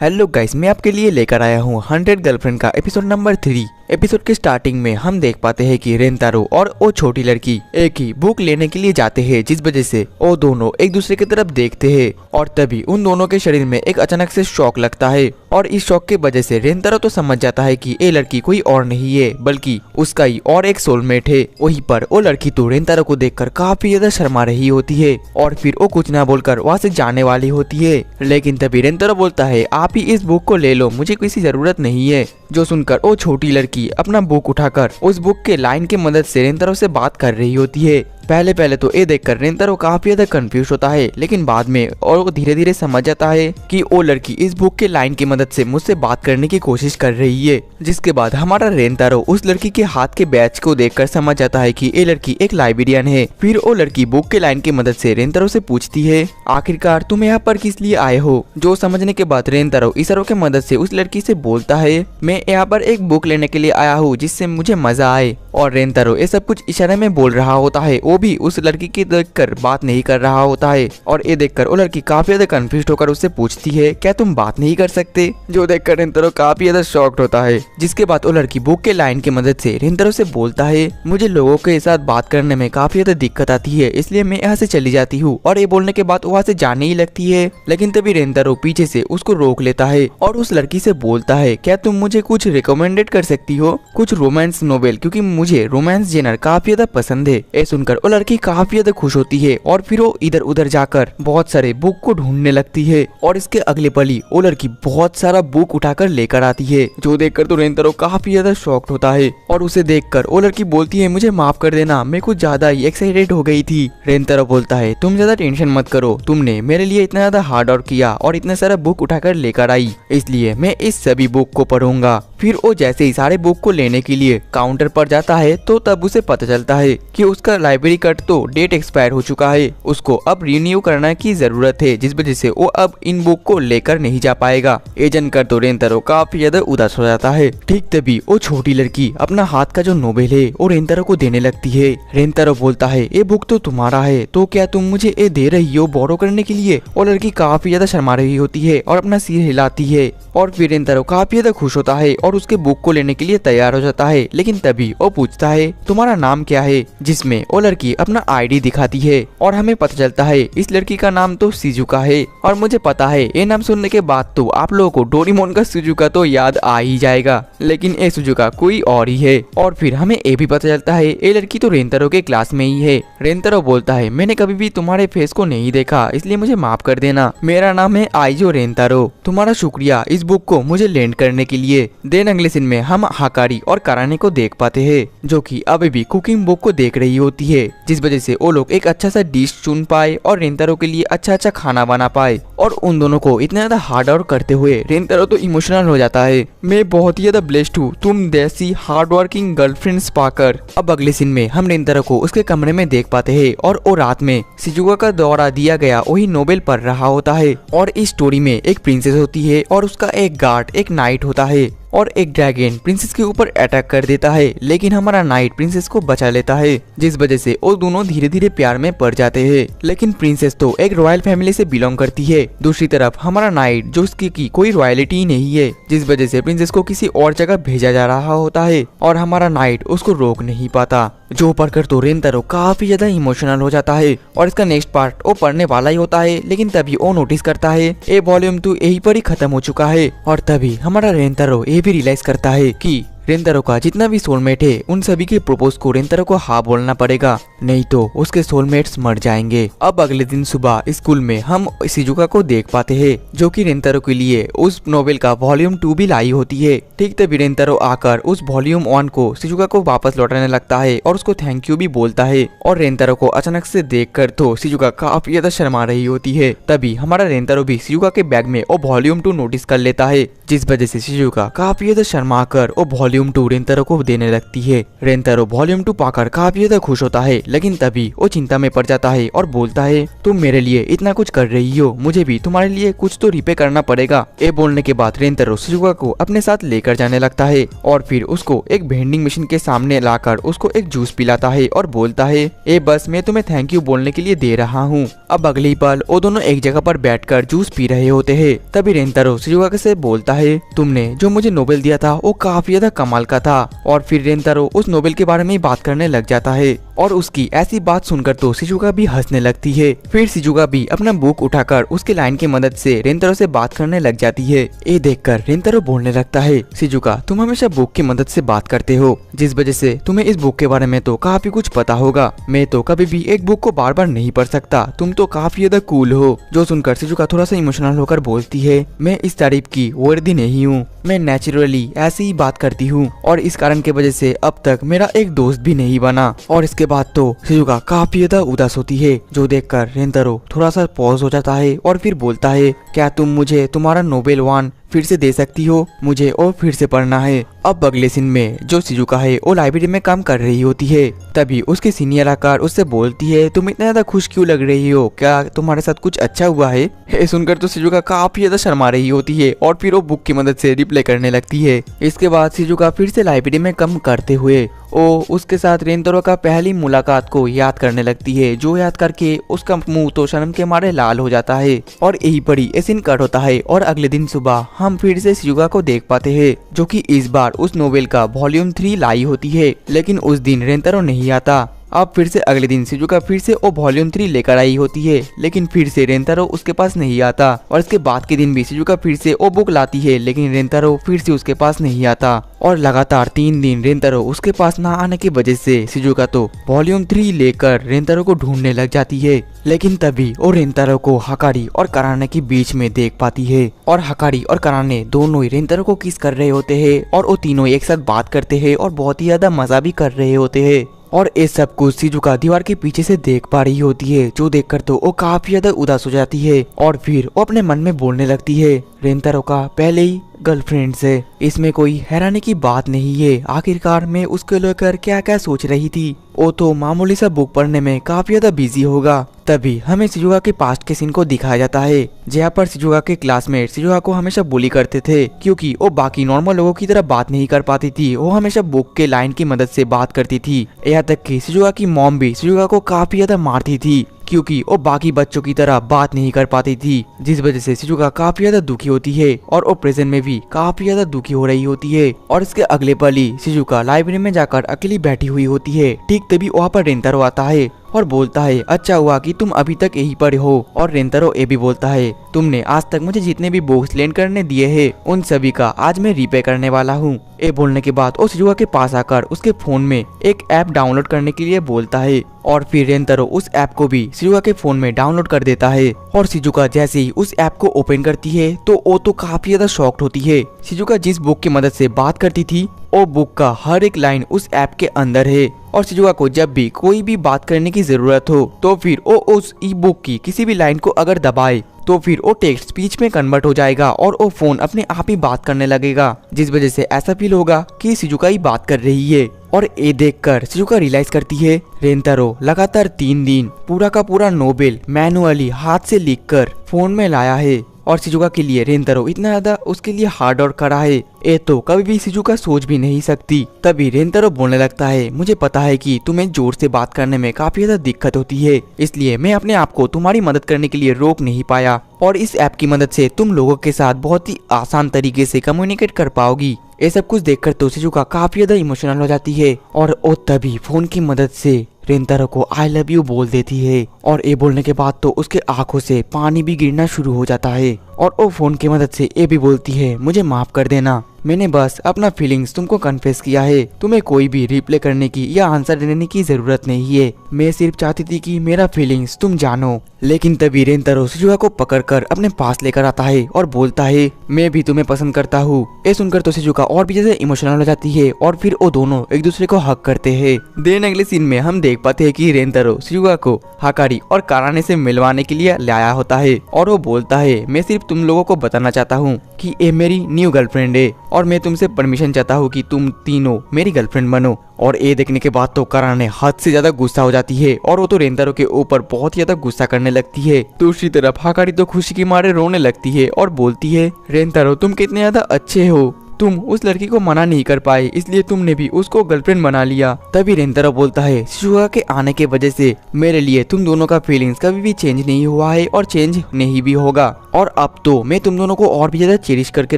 Hello guys, मैं आपके लिए लेकर आया हूँ 100 गर्लफ्रेंड का एपिसोड नंबर 3। एपिसोड के स्टार्टिंग में हम देख पाते हैं कि रेंतारो और वो छोटी लड़की एक ही बुक लेने के लिए जाते हैं, जिस वजह से वो दोनों एक दूसरे की तरफ देखते हैं और तभी उन दोनों के शरीर में एक अचानक से शॉक लगता है और इस शॉक की वजह से रेंतारो तो समझ जाता है कि ये लड़की कोई और नहीं है बल्कि उसका ही और एक सोलमेट है। वहीं पर वो लड़की तो रेंतारो को देखकर काफी ज्यादा शर्मा रही होती है और फिर वो कुछ ना बोलकर वहाँ से जाने वाली होती है, लेकिन तभी रेंतारो बोलता है आप ही इस बुक को ले लो, मुझे किसी जरूरत नहीं है। जो सुनकर वो छोटी लड़की अपना बुक उठाकर उस बुक के लाइन की मदद से रेंतारो से बात कर रही होती है। पहले तो ये देखकर रेंतारो काफी ज्यादा कंफ्यूज होता है, लेकिन बाद में और वो धीरे धीरे समझ जाता है कि वो लड़की इस बुक के लाइन की मदद से मुझसे बात करने की कोशिश कर रही है। जिसके बाद हमारा रेंतारो उस लड़की के हाथ के बैच को देखकर समझ जाता है कि ये लड़की एक लाइब्रेरियन है। फिर वो लड़की बुक के लाइन की मदद से रेंतारो से पूछती है आखिरकार तुम यहाँ पर किस लिए आए हो। जो समझने के बाद रेंतारो इशारों की मदद से उस लड़की से बोलता है मैं यहाँ पर एक बुक लेने के लिए आया हूँ जिससे मुझे मजा आए। और रेंतारो ये सब कुछ इशारे में बोल रहा होता है, वो भी उस लड़की की देखकर बात नहीं कर रहा होता है। और ये देखकर वो लड़की काफी ज्यादा कंफ्यूज होकर उससे पूछती है क्या तुम बात नहीं कर सकते। जो देखकर रेंतारो काफी ज्यादा शॉक्ड होता है। जिसके बाद वो लड़की बुक के लाइन की मदद से रेंतारो से बोलता है मुझे लोगों के साथ बात करने में काफी ज्यादा दिक्कत आती है, इसलिए मैं यहाँ से चली जाती हूँ। और ये बोलने के बाद वहाँ से जाने ही लगती है, लेकिन तभी रेंतारो पीछे से उसको रोक लेता है और उस लड़की से बोलता है क्या तुम मुझे कुछ रिकमेंडेड कर सकती हो, कुछ रोमांस नोवेल, क्योंकि मुझे रोमांस जेनर काफी ज्यादा पसंद है। ये सुनकर वो लड़की काफी ज्यादा खुश होती है और फिर वो इधर उधर जाकर बहुत सारे बुक को ढूंढने लगती है। और इसके अगले पल ही वो लड़की बहुत सारा बुक उठाकर लेकर आती है। जो देखकर तो रेंतारो काफी ज्यादा शॉक्ड होता है और उसे देखकर वो लड़की बोलती है मुझे माफ कर देना, मैं कुछ ज्यादा ही एक्साइटेड हो गई थी। रेंतारो बोलता है तुम ज्यादा टेंशन मत करो, तुमने मेरे लिए इतना ज्यादा हार्ड वर्क किया और इतना सारा बुक उठाकर लेकर आई, इसलिए मैं इस सभी बुक को पढ़ूंगा। फिर वो जैसे ही सारे बुक को लेने के लिए काउंटर पर जाता है तो तब उसे पता चलता है कि उसका लाइब्रेरी कार्ड तो डेट एक्सपायर हो चुका है, उसको अब रिन्यू करने की जरूरत है, जिस वजह से वो अब इन बुक को लेकर नहीं जा पाएगा। ये जानकर तो रेंतारो काफी ज्यादा उदास हो जाता है। ठीक तभी वो छोटी लड़की अपना हाथ का जो नोवेल है वो रेंतारो को देने लगती है। रेंतारो बोलता है ये बुक तो तुम्हारा है, तो क्या तुम मुझे ये दे रही हो बोरो करने के लिए। वो लड़की काफी ज्यादा शर्मा रही होती है और अपना सिर हिलाती है और फिर रेंतारो काफी ज्यादा खुश होता है और उसके बुक को लेने के लिए तैयार हो जाता है। लेकिन तभी वो पूछता है तुम्हारा नाम क्या है, जिसमें वो लड़की अपना आईडी दिखाती है और हमें पता चलता है इस लड़की का नाम तो शिजुका है। और मुझे पता है ये नाम सुनने के बाद तो आप लोगों को डोरेमोन का शिजुका तो याद आ ही जाएगा, लेकिन ये शिजुका कोई और ही है। और फिर हमें ये भी पता चलता है ये लड़की तो रेंतारो के क्लास में ही है। रेंतारो बोलता है मैंने कभी भी तुम्हारे फेस को नहीं देखा, इसलिए मुझे माफ कर देना, मेरा नाम है आइजो रेंतारो, तुम्हारा शुक्रिया इस बुक को मुझे लेंड करने के लिए। देन अगले सीन में हम हाकारी और कराने को देख पाते हैं, जो कि अभी भी कुकिंग बुक को देख रही होती है, जिस वजह से वो लोग एक अच्छा सा डिश चुन पाए और रेंतारो के लिए अच्छा अच्छा खाना बना पाए। और उन दोनों को इतना ज्यादा हार्ड वर्क करते हुए रेंतारो तो इमोशनल हो जाता है। मैं बहुत ही ज्यादा ब्लेस्ड हूँ तुम जैसी हार्ड वर्किंग गर्लफ्रेंड्स पाकर। अब अगले सीन में हम रेंतारो को उसके कमरे में देख पाते हैं और वो रात में शिजुका का द्वारा दिया गया वही नोवेल पढ़ रहा होता है। और इस स्टोरी में एक प्रिंसेस होती है और उसका एक गार्ड एक नाइट होता है और एक ड्रैगन प्रिंसेस के ऊपर अटैक कर देता है, लेकिन हमारा नाइट प्रिंसेस को बचा लेता है, जिस वजह से वो दोनों धीरे धीरे प्यार में पड़ जाते हैं। लेकिन प्रिंसेस तो एक रॉयल फैमिली से बिलोंग करती है। दूसरी तरफ हमारा नाइट जो उसकी की कोई रॉयलिटी ही नहीं है, जिस वजह से प्रिंसेस को किसी और जगह भेजा जा रहा होता है और हमारा नाइट उसको रोक नहीं पाता। जो पढ़कर तो रेंतारो काफी ज्यादा इमोशनल हो जाता है और इसका नेक्स्ट पार्ट वो पढ़ने वाला ही होता है, लेकिन तभी वो नोटिस करता है ये वॉल्यूम तो यहीं पर ही खत्म हो चुका है। और तभी हमारा रेंतारो ये भी रियलाइज करता है कि रेंतारो का जितना भी सोलमेट है उन सभी के प्रपोज को रेंतारो को हाँ बोलना पड़ेगा, नहीं तो उसके सोलमेट्स मर जाएंगे। अब अगले दिन सुबह स्कूल में हम शिजुका को देख पाते हैं, जो कि रेंतारो के लिए उस नोवेल का वॉल्यूम 2 भी लाई होती है। ठीक तभी रेंतारो आकर उस वॉल्यूम 1 को शिजुका को वापस लौटाने लगता है और उसको थैंक यू भी बोलता है। और रेंतारो को अचानक से देखकर तो शिजुका काफी ज्यादा शर्मा रही होती है। तभी हमारा रेंतारो भी शिजुका के बैग में वो वॉल्यूम 2 नोटिस कर लेता है, जिस वजह से शिजुका काफी ज्यादा शर्मा कर वो वॉल्यूम वॉल्यूम 2 रेंतारो को देने लगती है। रेंतारो वॉल्यूम 2 पाकर काफी ज्यादा खुश होता है, लेकिन तभी वो चिंता में पड़ जाता है और बोलता है तुम मेरे लिए इतना कुछ कर रही हो, मुझे भी तुम्हारे लिए कुछ तो रिपे करना पड़ेगा। ये बोलने के बाद रेंतारो शिजुका को अपने साथ लेकर जाने लगता है और फिर उसको एक वेंडिंग मशीन के सामने लाकर उसको एक जूस पिलाता है और बोलता है ए बस मैं तुम्हें थैंक यू बोलने के लिए दे रहा हूँ। अब अगली पल वो दोनों एक जगह पर बैठकर जूस पी रहे होते हैं। तभी रेंतारो शिजुका से बोलता है तुमने जो मुझे नोबेल दिया था वो काफी ज्यादा कमाल का था। और फिर रेंतारो उस नोबेल के बारे में बात करने लग जाता है और उसकी ऐसी बात सुनकर तो शिजुका भी हंसने लगती है। फिर शिजुका भी अपना बुक उठाकर उसके लाइन की मदद से रेंतारो से बात करने लग जाती है। ये देखकर रेंतारो बोलने लगता है शिजुका तुम हमेशा बुक की मदद से बात करते हो, जिस वजह से तुम्हें इस बुक के बारे में तो काफी कुछ पता होगा। मैं तो कभी भी एक बुक को बार बार नहीं पढ़ सकता, तुम तो काफी ज्यादा कूल हो। जो सुनकर शिजुका थोड़ा सा इमोशनल होकर बोलती है मैं इस तारीफ की वर्दी नहीं हूँ, मैं नेचुरली ऐसी ही बात करती हूँ और इस कारण के वजह से अब तक मेरा एक दोस्त भी नहीं बना। और इसके बाद तो शिजुका काफी ज्यादा उदास होती है, जो देखकर रेंतारो थोड़ा सा पॉज हो जाता है और फिर बोलता है क्या तुम मुझे तुम्हारा नोबेल 1 फिर से दे सकती हो, मुझे और फिर से पढ़ना है। अब अगले सीन में जो शिजुका है वो लाइब्रेरी में काम कर रही होती है। तभी उसके सीनियर आकर उससे बोलती है तुम इतना ज्यादा खुश क्यों लग रही हो, क्या तुम्हारे साथ कुछ अच्छा हुआ है? ये सुनकर तो शिजुका काफी ज्यादा शर्मा रही होती है और फिर वो बुक की मदद से रिप्लाई करने लगती है। इसके बाद शिजुका फिर से लाइब्रेरी में काम करते हुए वो उसके साथ रेंतारो का पहली मुलाकात को याद करने लगती है, जो याद करके उसका मुंह तो शर्म के मारे लाल हो जाता है। और यही पड़ी ये सीन कट होता है और अगले दिन सुबह हम फिर से शिजुका को देख पाते हैं, जो कि इस बार उस नोवेल का वॉल्यूम 3 लाई होती है। लेकिन उस दिन रेंतारो नहीं आता। अब फिर से अगले दिन शिजुका फिर से वो वॉल्यूम 3 लेकर आई होती है, लेकिन फिर से रेंतारो उसके पास नहीं आता। और इसके बाद के दिन भी शिजुका फिर से वो बुक लाती है, लेकिन रेंतारो फिर से उसके पास नहीं आता। और लगातार 3 दिन रेंतारो उसके पास ना आने की वजह से शिजुका तो वॉल्यूम 3 लेकर रेंतारो को ढूंढने लग जाती है। लेकिन तभी वो रेंतारो को हकारी और कराने के बीच में देख पाती है और हकारी और कराने दोनों ही रेंतारो को किस कर रहे होते हैं और वो तीनों एक साथ बात करते हैं और बहुत ही ज्यादा मजा भी कर रहे होते हैं। और ये सब कुछ शिजुका दीवार के पीछे से देख पा रही होती है, जो देखकर तो वो काफी ज्यादा उदास हो जाती है और फिर वो अपने मन में बोलने लगती है रेंतारो का पहले ही गर्लफ्रेंड से, इसमें कोई हैरानी की बात नहीं है। आखिरकार मैं उसको लेकर क्या क्या सोच रही थी, वो तो मामूली सा बुक पढ़ने में काफी ज्यादा बिजी होगा। तभी हमें शिजुका के पास्ट के सीन को दिखाया जाता है, जहाँ पर शिजुका के क्लासमेट शिजुका को हमेशा बुली करते थे, क्योंकि वो बाकी नॉर्मल लोगों की तरह बात नहीं कर पाती थी। वो हमेशा बुक के लाइन की मदद से बात करती थी। यहाँ तक कि शिजुका की मॉम भी शिजुका को काफी ज्यादा मारती थी, क्योंकि वो बाकी बच्चों की तरह बात नहीं कर पाती थी, जिस वजह से शिजुका काफी ज्यादा दुखी होती है और वो प्रेजेंट में भी काफी ज्यादा दुखी हो रही होती है। और इसके अगले पल ही शिजुका लाइब्रेरी में जाकर अकेली बैठी हुई होती है। ठीक तभी वहाँ पर रेंतारो आता है और बोलता है अच्छा हुआ कि तुम अभी तक यहीं पर हो। और रेंतारो ये भी बोलता है तुमने आज तक मुझे जितने भी बुक्स लैंड करने दिए हैं उन सभी का आज मैं रीपे करने वाला हूँ। ये बोलने के बाद वो शिजुका के पास आकर उसके फोन में एक ऐप डाउनलोड करने के लिए बोलता है और फिर रेंतारो उस ऐप को भी शिजुका के फोन में डाउनलोड कर देता है। और शिजुका जैसे ही उस ऐप को ओपन करती है तो वो तो काफी ज्यादा शॉक्ड होती है। शिजुका जिस बुक की मदद से बात करती थी वो बुक का हर एक लाइन उस ऐप के अंदर है। और शिजुका को जब भी कोई भी बात करने की जरूरत हो तो फिर वो उस ई बुक की किसी भी लाइन को अगर दबाए तो फिर वो टेक्स्ट स्पीच में कन्वर्ट हो जाएगा और वो फोन अपने आप ही बात करने लगेगा, जिस वजह से ऐसा फील होगा कि शिजुका ही बात कर रही है। और ये देखकर शिजुका रियलाइज करती है रेंतारो लगातार 3 दिन पूरा का पूरा नोबेल मैनुअली हाथ से लिखकर फोन में लाया है और शिजुका के लिए रेंतारो इतना ज्यादा उसके लिए हार्ड और कड़ा है, ये तो कभी भी शिजुका सोच भी नहीं सकती। तभी रेंतारो बोलने लगता है मुझे पता है कि तुम्हें जोर से बात करने में काफी ज्यादा दिक्कत होती है, इसलिए मैं अपने आप को तुम्हारी मदद करने के लिए रोक नहीं पाया और इस ऐप की मदद से तुम लोगों के साथ बहुत ही आसान तरीके से कम्युनिकेट कर पाओगी। ये सब कुछ देखकर तो शिजुका काफी ज्यादा इमोशनल हो जाती है और वो तभी फोन की मदद से रेंतारो को आई लव यू बोल देती है। और ये बोलने के बाद तो उसके आंखों से पानी भी गिरना शुरू हो जाता है और वो फोन की मदद से ये भी बोलती है मुझे माफ कर देना, मैंने बस अपना फीलिंग्स तुमको कन्फेस किया है, तुम्हें कोई भी रिप्लाई करने की या आंसर देने की जरूरत नहीं है, मैं सिर्फ चाहती थी कि मेरा फीलिंग्स तुम जानो। लेकिन तभी रेंतारो शिजुका को पकड़कर अपने पास लेकर आता है और बोलता है मैं भी तुम्हें पसंद करता हूँ। ये सुनकर तो शिजुका और भी ज्यादा इमोशनल हो जाती है और फिर वो दोनों एक दूसरे को हक करते हैं। देन अगले सीन में हम देख पाते हैं कि रेंतारो शिजुका को हकारी और काराने से मिलवाने के लिए लाया होता है और वो बोलता है मैं सिर्फ तुम लोगों को बताना चाहता हूँ कि ये मेरी न्यू गर्लफ्रेंड है और मैं तुमसे परमिशन चाहता हूँ कि तुम तीनों मेरी गर्लफ्रेंड बनो। और ये देखने के बाद तो कारा ने हद से ज्यादा गुस्सा हो जाती है और वो तो रेंतारो के ऊपर बहुत ज्यादा गुस्सा करने लगती है। दूसरी तरफ हाकारी तो खुशी के मारे रोने लगती है और बोलती है, रेंतारो तुम कितने ज्यादा अच्छे हो, तुम उस लड़की को मना नहीं कर पाए इसलिए तुमने भी उसको गर्लफ्रेंड बना लिया। तभी रेंतारो बोलता है, शिजुका के आने के वजह से मेरे लिए तुम दोनों का फीलिंग्स कभी भी चेंज नहीं हुआ है और चेंज नहीं भी होगा। और अब तो मैं तुम दोनों को और भी ज्यादा चेरिश करके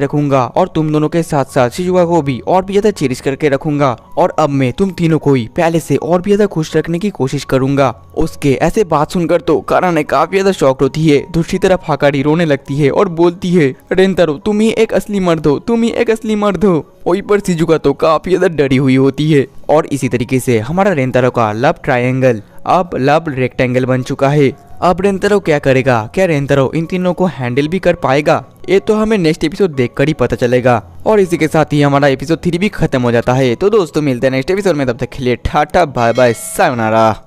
रखूंगा और तुम दोनों के साथ साथ शिजुका को भी और भी ज्यादा चेरिश करके रखूंगा। और अब मैं तुम तीनों को ही पहले से और भी ज्यादा खुश रखने की कोशिश करूंगा। उसके ऐसे बात सुनकर तो कारा ने काफी ज्यादा शॉक होती है। दूसरी तरफ हाकारी रोने लगती है और बोलती है, रेंतारो तुम ही एक असली मर्द हो, तुम ही एक असली मर्द हो। वहीं पर शिजुका तो काफी ज्यादा डरी हुई होती है। और इसी तरीके से हमारा रेंतारो का लव ट्रायंगल अब लव रेक्टेंगल बन चुका है। अब रेंतारो क्या करेगा, क्या रेंतारो इन तीनों को हैंडल भी कर पाएगा, ये तो हमें नेक्स्ट एपिसोड देखकर ही पता चलेगा। और इसी के साथ ही हमारा एपिसोड 3 भी खत्म हो जाता है। तो दोस्तों मिलते हैं नेक्स्ट एपिसोड में, तब तक के लिए टाटा बाय बाय सायोनारा।